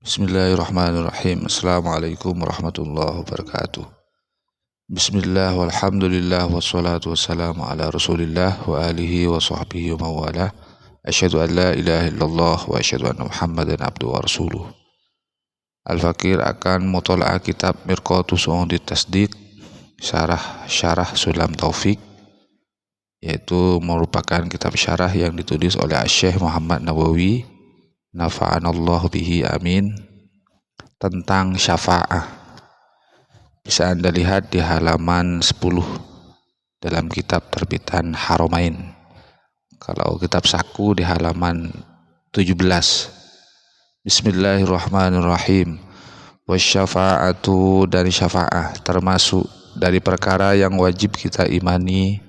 Bismillahirrahmanirrahim. Assalamualaikum warahmatullahi wabarakatuh. Bismillah walhamdulillah wassalatu wassalamu ala rasulillah wa alihi wa sahbihi wa mawalah. Asyhadu an la ilaha illallah wa asyhadu anna muhammadan abduhu wa rasuluh. Al-Fakir akan mutola'ah kitab Mirqatus Su'udit Tasdiq Syarah Sulam Taufik, yaitu merupakan kitab syarah yang ditulis oleh Syekh Muhammad Nawawi nafa'anallahu bihi amin, tentang syafa'ah. Bisa Anda lihat di halaman 10 dalam kitab terbitan Haramain. Kalau kitab saku di halaman 17. Bismillahirrahmanirrahim. Wasyafa'atu, dan syafa'ah termasuk dari perkara yang wajib kita imani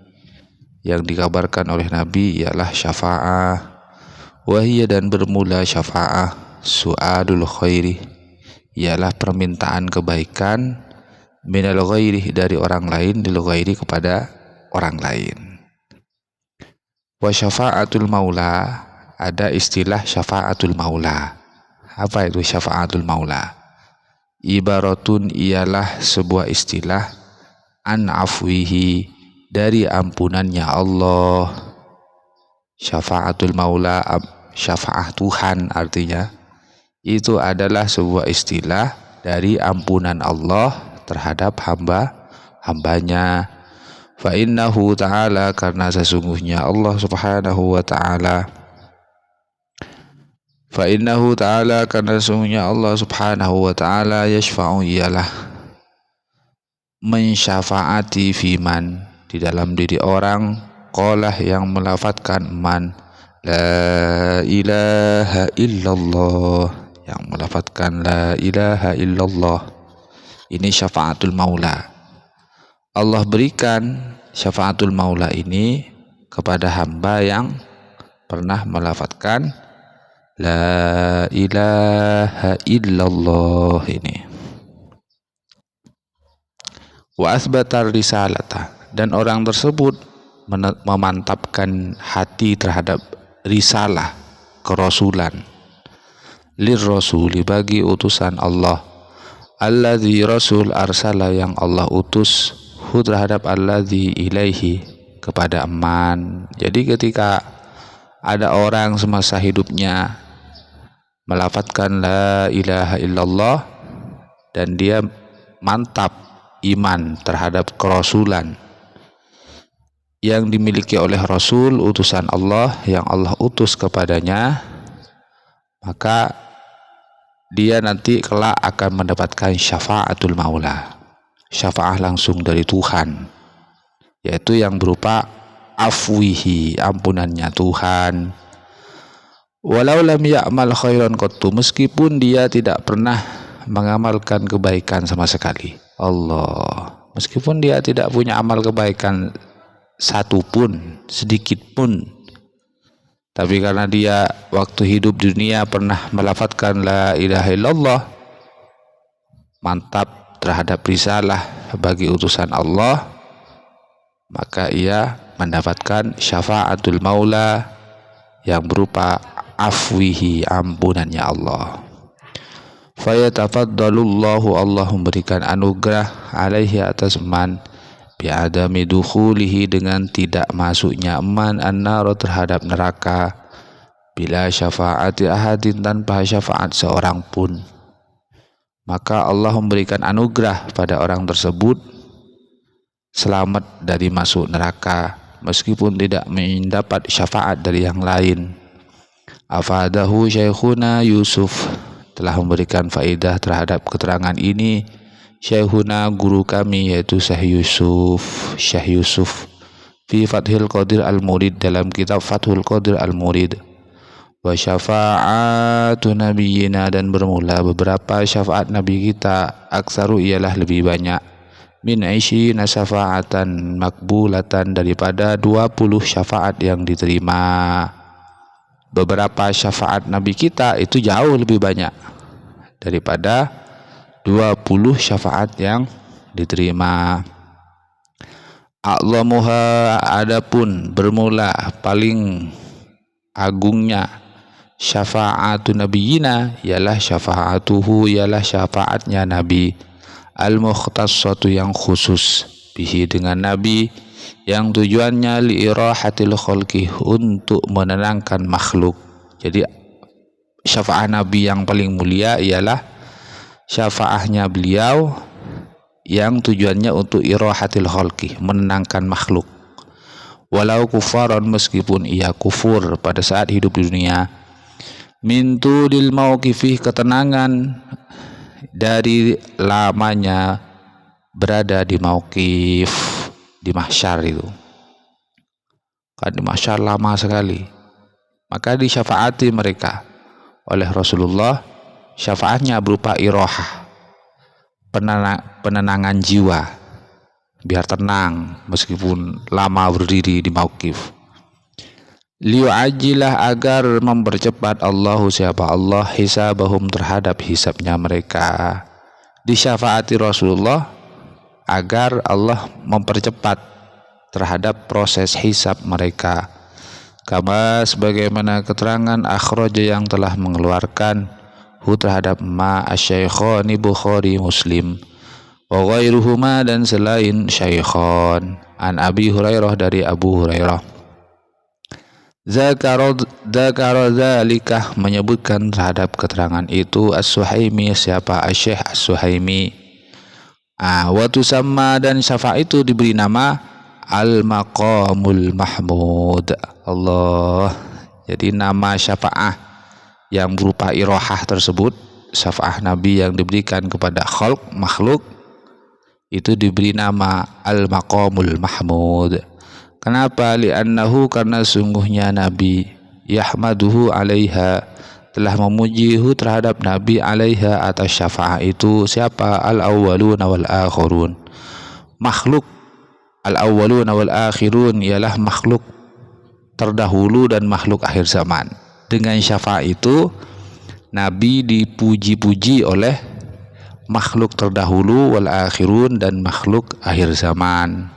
yang dikabarkan oleh Nabi ialah syafa'ah. Wahiyya, dan bermula syafa'ah, su'alul khairi, ialah permintaan kebaikan, minal ghairi, dari orang lain, lil ghairi, kepada orang lain. Wa syafa'atul maula, ada istilah syafa'atul maula. Apa itu syafa'atul maula? Ibaratun, ialah sebuah istilah, an afwihi, dari ampunannya Allah. Syafa'atul maula, syafa'ah Tuhan, artinya itu adalah sebuah istilah dari ampunan Allah terhadap hambanya. Fa innahu ta'ala, karena sesungguhnya Allah subhanahu wa ta'ala, fa innahu ta'ala, karena sesungguhnya Allah subhanahu wa ta'ala, yashfa'u, ialah mensyafaati fiman, di dalam diri orang, qalah, yang melafadzkan man la ilaha illallah, yang melafadzkan la ilaha illallah. Ini syafaatul maula. Allah berikan syafaatul maula ini kepada hamba yang pernah melafadzkan la ilaha illallah ini. Wa asbatar risalata, dan orang tersebut memantapkan hati terhadap risalah, kerasulan, lir rasuli, bagi utusan Allah, alladzi, rasul, arsala, yang Allah utus, hu, terhadap alladzi, ilaihi, kepada man. Jadi ketika ada orang semasa hidupnya melafadzkan la ilaha illallah dan dia mantap iman terhadap kerasulan yang dimiliki oleh Rasul, utusan Allah, yang Allah utus kepadanya, maka dia nanti kelak akan mendapatkan syafa'atul maula, syafa'ah langsung dari Tuhan, yaitu yang berupa afwihi, ampunannya Tuhan. Walau lam ya'mal khairan qattu, meskipun dia tidak pernah mengamalkan kebaikan sama sekali. Allah, meskipun dia tidak punya amal kebaikan satu pun, sedikit pun, tapi karena dia waktu hidup di dunia pernah melafadzkan la ilaha illallah, mantap terhadap risalah bagi utusan Allah, maka ia mendapatkan syafaatul maula yang berupa afwihi, ampunannya Allah. Fayatafaddalullahu, Allah memberikan anugerah, alaihi, atas man, bi'adami dukhulihi, dengan tidak masuknya man an-nar, terhadap neraka, bila syafaati ahadin, tanpa syafaat seorang pun. Maka Allah memberikan anugerah pada orang tersebut selamat dari masuk neraka meskipun tidak mendapat syafaat dari yang lain. Afadahu Syekhuna Yusuf, telah memberikan faedah terhadap keterangan ini Syekhuna, guru kami, yaitu Syekh Yusuf, fi Fathul Qadir Al-Murid, dalam kitab Fathul Qadir Al-Murid. Wa syafa'atu nabiyyina, dan bermula beberapa syafaat nabi kita, aksaru, ialah lebih banyak, min aisyina syafa'atan makbulatan, daripada 20 syafaat yang diterima. Beberapa syafaat nabi kita itu jauh lebih banyak daripada 20 syafaat yang diterima. A'lamuha, adapun bermula paling agungnya, Syafa'atu nabiyina ialah syafa'atuhu, ialah syafaatnya Nabi. Al-mukhtassatu yang khusus bihi dengan Nabi, yang tujuannya liirahatil khalqi untuk menenangkan makhluk. Jadi syafaat Nabi yang paling mulia ialah syafaatnya beliau yang tujuannya untuk irahatil khalqi, menenangkan makhluk. Walau kufaron, meskipun ia kufur pada saat hidup di dunia. Mintu lil mauqifih, ketenangan dari lamanya berada di mauqif, di mahsyar itu. Kan di mahsyar lama sekali. Maka disyafaati mereka oleh Rasulullah. Syafaatnya berupa irahah, penenangan jiwa, biar tenang meskipun lama berdiri di mauqif. Liyu'ajilah, agar mempercepat Allahu, siapa Allah, hisabahum, terhadap hisabnya mereka. Disyafaati Rasulullah agar Allah mempercepat terhadap proses hisab mereka. Kama, sebagaimana keterangan akhraja yang telah mengeluarkan hu terhadap ma asy-syaikhani Bukhari Muslim wa ghairuhuma, dan selain syaikhan, an Abi Hurairah, dari Abu Hurairah. Zakara dzalika, menyebutkan terhadap keterangan itu As-Suhaimi, siapa Asy-Syaikh As-Suhaimi. Wa tusamma, dan syafaat itu diberi nama Al-Maqamul Mahmud. Allah. Jadi nama syafaat yang berupa irahah tersebut, syafaat Nabi yang diberikan kepada makhluk, itu diberi nama Al-Maqamul Mahmud. Kenapa? Li'annahu, karena sungguhnya Nabi yahmaduhu alaiha, telah memujihu terhadap Nabi alaiha, atas syafaat itu, siapa? Al-awwaluna wal akhirun, makhluk. Al-awwaluna wal akhirun ialah makhluk terdahulu dan makhluk akhir zaman. Dengan syafaat itu Nabi dipuji-puji oleh makhluk terdahulu wal akhirun, dan makhluk akhir zaman.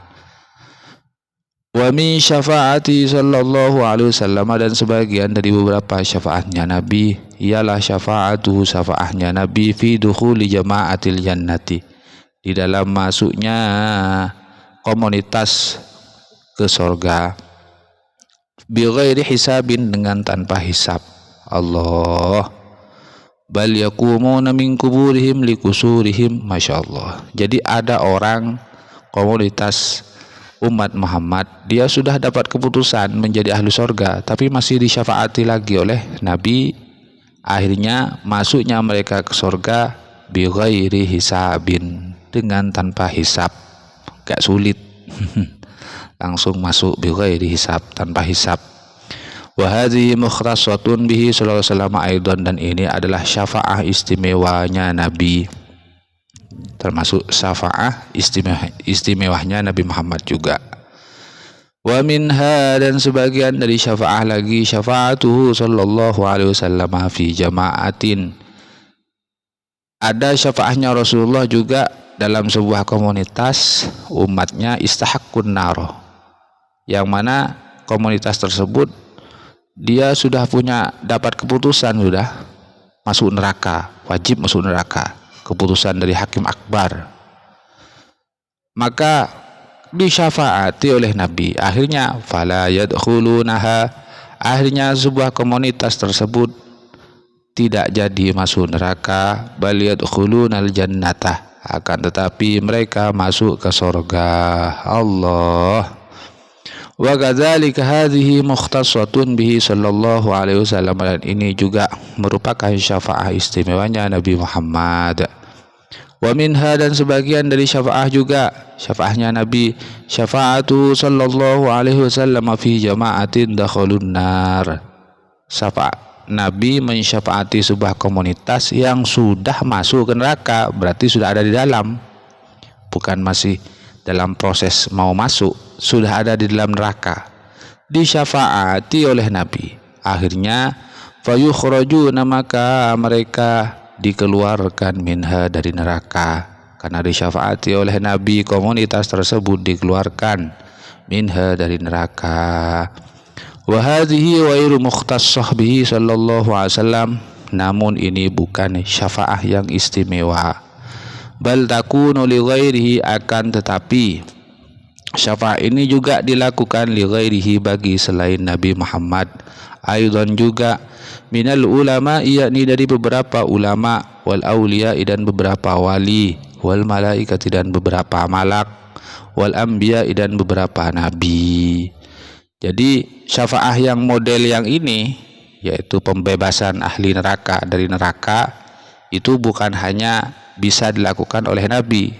Wa min syafaati sallallahu alaihi wasallam, dan sebagian dari beberapa syafaatnya Nabi ialah syafaatuhu, syafaatnya Nabi fi dukhuli jama'atil jannati, di dalam masuknya komunitas ke surga, bi ghairi hisabin, dengan tanpa hisab. Allah. Bal yaqumuna min kuburihim likusurihim, masyaallah. Jadi ada orang komunitas umat Muhammad, dia sudah dapat keputusan menjadi ahli surga, tapi masih disyafaati lagi oleh Nabi. Akhirnya masuknya mereka ke surga bi ghairi hisabin, dengan tanpa hisab, gak sulit. Langsung masuk bi ghairi hisab, tanpa hisab. Wa hadhihi mukhtasatun bihi sallallahu alaihi wasallam aidan, dan ini adalah syafaat istimewanya Nabi, termasuk syafaat istimewanya Nabi Muhammad juga. Wa minha, dan sebagian dari syafaat lagi, syafaatuhu sallallahu alaihi wasallam fi jama'atin, ada syafaatnya Rasulullah juga dalam sebuah komunitas umatnya, istahaqqun nar, yang mana komunitas tersebut dia sudah dapat keputusan, sudah masuk neraka, wajib masuk neraka, keputusan dari hakim akbar. Maka disyafaati oleh Nabi, akhirnya fala yadkhulunaha, akhirnya sebuah komunitas tersebut tidak jadi masuk neraka, bal yadkhulunal jannata, akan tetapi mereka masuk ke surga. Allah. Wa kadzalika hadhihi mukhtasatun bihi sallallahu alaihi wasallam, dan ini juga merupakan syafaat istimewanya Nabi Muhammad. Wa minha, dan sebagian dari syafaat juga, syafaatnya Nabi, syafaatu sallallahu alaihi wasallam fi jama'atin dakhalun nar, syafaat Nabi mensyafaati sebuah komunitas yang sudah masuk ke neraka, berarti sudah ada di dalam, bukan masih dalam proses mau masuk, sudah ada di dalam neraka, disyafaati oleh Nabi. Akhirnya fayukhrajuna, maka mereka dikeluarkan minha, dari neraka, karena disyafaati oleh Nabi, komunitas tersebut dikeluarkan minha, dari neraka. Wa hadhihi ghairu mukhtassah bihi sallallahu alaihi wasallam, namun ini bukan syafaah yang istimewa. Bal takunu li ghairihi, akan tetapi syafaah ini juga dilakukan li ghairihi, bagi selain Nabi Muhammad. Aidan juga minal ulama, yakni dari beberapa ulama, wal auliya dan beberapa wali, wal malaikati dan beberapa malak, wal anbiya dan beberapa nabi. Jadi syafaah yang model yang ini, yaitu pembebasan ahli neraka dari neraka, itu bukan hanya bisa dilakukan oleh nabi,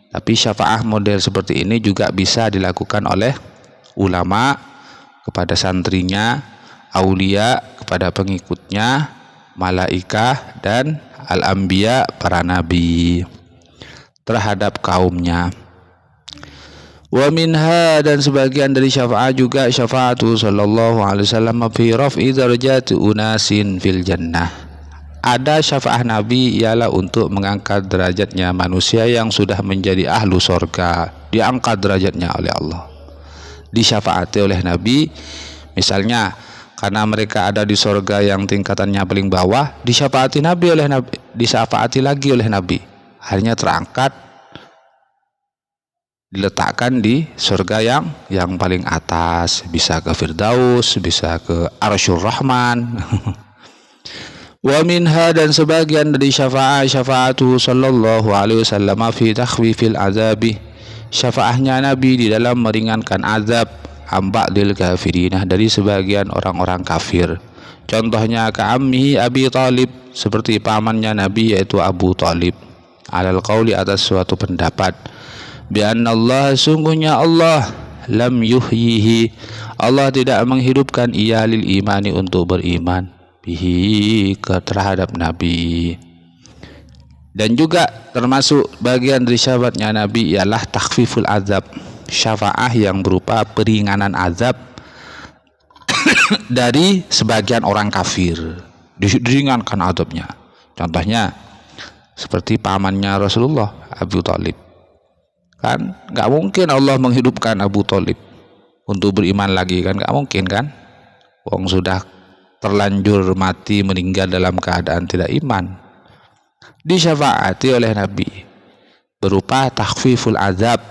tapi syafaah model seperti ini juga bisa dilakukan oleh ulama kepada santrinya, aulia kepada pengikutnya, malaikah dan al-anbiya para nabi terhadap kaumnya. Wa minha, dan sebagian dari syafaat juga syafaatu sallallahu alaihi wasallam fi raf'i darajati unasin fil jannah. Ada syafaat Nabi ialah untuk mengangkat derajatnya manusia yang sudah menjadi ahlu surga, diangkat derajatnya oleh Allah, disyafaati oleh Nabi. Misalnya karena mereka ada di surga yang tingkatannya paling bawah, disyafaati Nabi oleh Nabi, disyafaati lagi oleh Nabi, akhirnya terangkat, diletakkan di surga yang paling atas, bisa ke Firdaus, bisa ke Arsyur Rahman. Wa minha, dan sebagian dari syafaatuhu sallallahu alaihi wasallam fi takhfifil azabi, syafaahnya Nabi di dalam meringankan azab amba'dil kafirinah, dari sebagian orang-orang kafir. Contohnya ka'ammihi Abi Talib, seperti pamannya Nabi yaitu Abu Talib, alal qauli atas suatu pendapat, bi anna Allah, sungguhnya Allah, lam yuhyihi, Allah tidak menghidupkan ia lil imani, untuk beriman, bihi terhadap Nabi. Dan juga termasuk bagian dari syafaatnya Nabi ialah takhfiful azab, syafaah yang berupa peringanan azab dari sebagian orang kafir, diringankan azabnya. Contohnya seperti pamannya Rasulullah, Abu Talib. Kan nggak mungkin Allah menghidupkan Abu Talib untuk beriman lagi, kan nggak mungkin kan, wong sudah terlanjur mati, meninggal dalam keadaan tidak iman. Disyafaati oleh Nabi berupa takhfiful azab,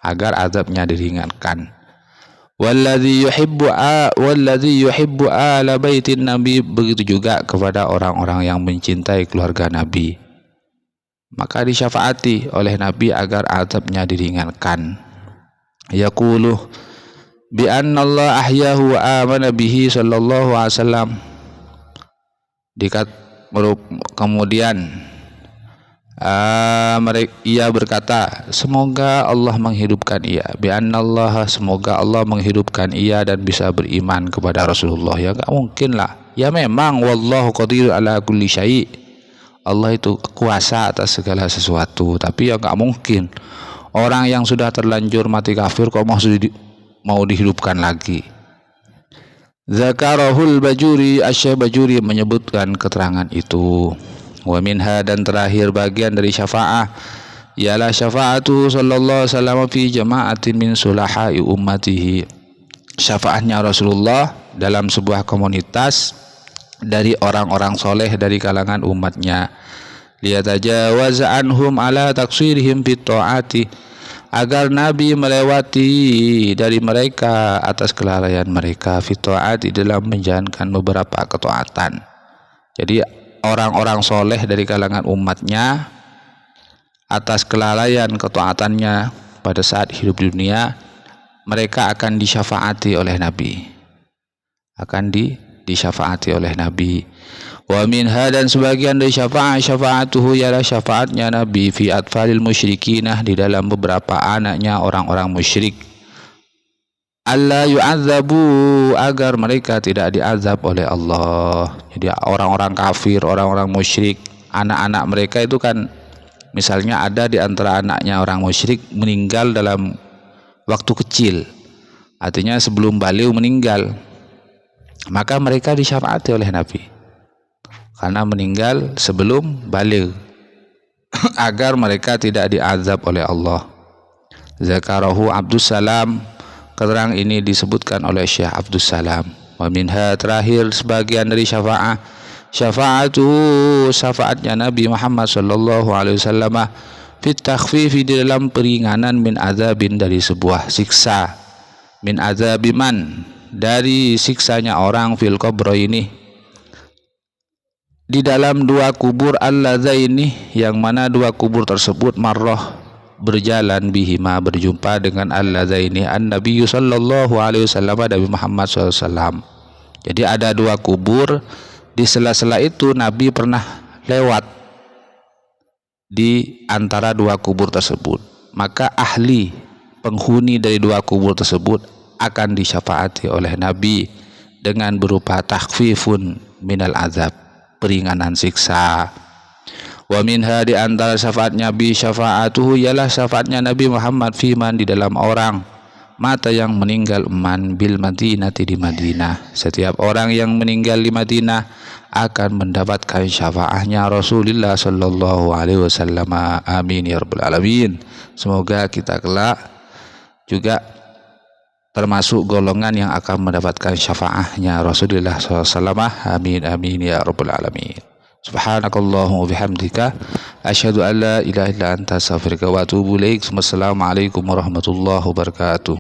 agar azabnya diringankan. Walladzi yuhibbu ala baitin Nabi, begitu juga kepada orang-orang yang mencintai keluarga Nabi, maka disyafaati oleh Nabi agar azabnya diringankan. Yaqulu bi anna Allah ahyahu wa amana bihi sallallahu alaihi wasallam, kemudian ia berkata, semoga Allah menghidupkan ia, bi anna Allah, semoga Allah menghidupkan ia dan bisa beriman kepada Rasulullah. Ya enggak mungkin lah, ya memang wallahu qadir ala kulli syai', Allah itu kuasa atas segala sesuatu, tapi ya nggak mungkin orang yang sudah terlanjur mati kafir kok mau dihidupkan lagi. Zakarahul Bajuri, Asy-Syaikh Bajuri menyebutkan keterangan itu. Wa minha, dan terakhir bagian dari syafaah ialah syafaatu sallallahu alaihi wasallam fi jama'atin min sulahai ummatihi, syafaatnya Rasulullah dalam sebuah komunitas dari orang-orang soleh dari kalangan umatnya, liyatajawaz anhum ala taksirihim fit ta'ati, agar Nabi melewati dari mereka atas kelalaian mereka, fit ta'ati, dalam menjalankan beberapa ketaatan. Jadi orang-orang soleh dari kalangan umatnya atas kelalaian ketaatannya pada saat hidup di dunia, mereka akan disyafaati oleh Nabi, akan disyafaati oleh Nabi. Wa minha, dan sebagian dari syafaatuhu ialah syafaatnya Nabi fi atfalil musyrikinah, di dalam beberapa anaknya orang-orang musyrik, alla yu'adzabu, agar mereka tidak diazab oleh Allah. Jadi orang-orang kafir, orang-orang musyrik, anak-anak mereka itu kan, misalnya ada di antara anaknya orang musyrik meninggal dalam waktu kecil, artinya sebelum baliغ meninggal, maka mereka disyafaati oleh Nabi karena meninggal sebelum baliغ, agar mereka tidak diazab oleh Allah. Zakarahu Abdus Salam Keterangan ini disebutkan oleh Syekh Abdus Salam. Wa minha, terakhir sebagian dari syafaatnya Nabi Muhammad sallallahu alaihi wasallam fit takhfifi, di dalam peringanan, min azabin, dari sebuah siksa, min azabiman, dari siksanya orang, fil qabr, ini di dalam dua kubur, alladzaini, yang mana dua kubur tersebut, marrah, berjalan, bihima, berjumpa dengan alladzaini, an-nabi sallallahu alaihi wasallam, Nabi Muhammad sallallahu alaihi wasallam. Jadi ada dua kubur, di sela-sela itu Nabi pernah lewat di antara dua kubur tersebut, maka ahli penghuni dari dua kubur tersebut akan disyafaati oleh Nabi dengan berupa takhfifun minal azab, peringanan siksa. Wa minha, di antara syafaatnya Nabi, syafaatuhu, ialah syafaatnya Nabi Muhammad, fiman, di dalam orang, mata, yang meninggal, man, bil Madinati, di Madinah. Setiap orang yang meninggal di Madinah akan mendapatkan syafaatnya Rasulullah sallallahu alaihi wasallam. Amin ya rabbal alamin. Semoga kita kelak juga termasuk golongan yang akan mendapatkan syafaatnya Rasulullah sallallahu alaihi wasallam. Amin amin ya rabbal alamin. Subhanakallahumma wa bihamdika asyhadu an la ilaha illa anta astaghfiruka wa atubu ilaik. Wassalamualaikum warahmatullahi wabarakatuh.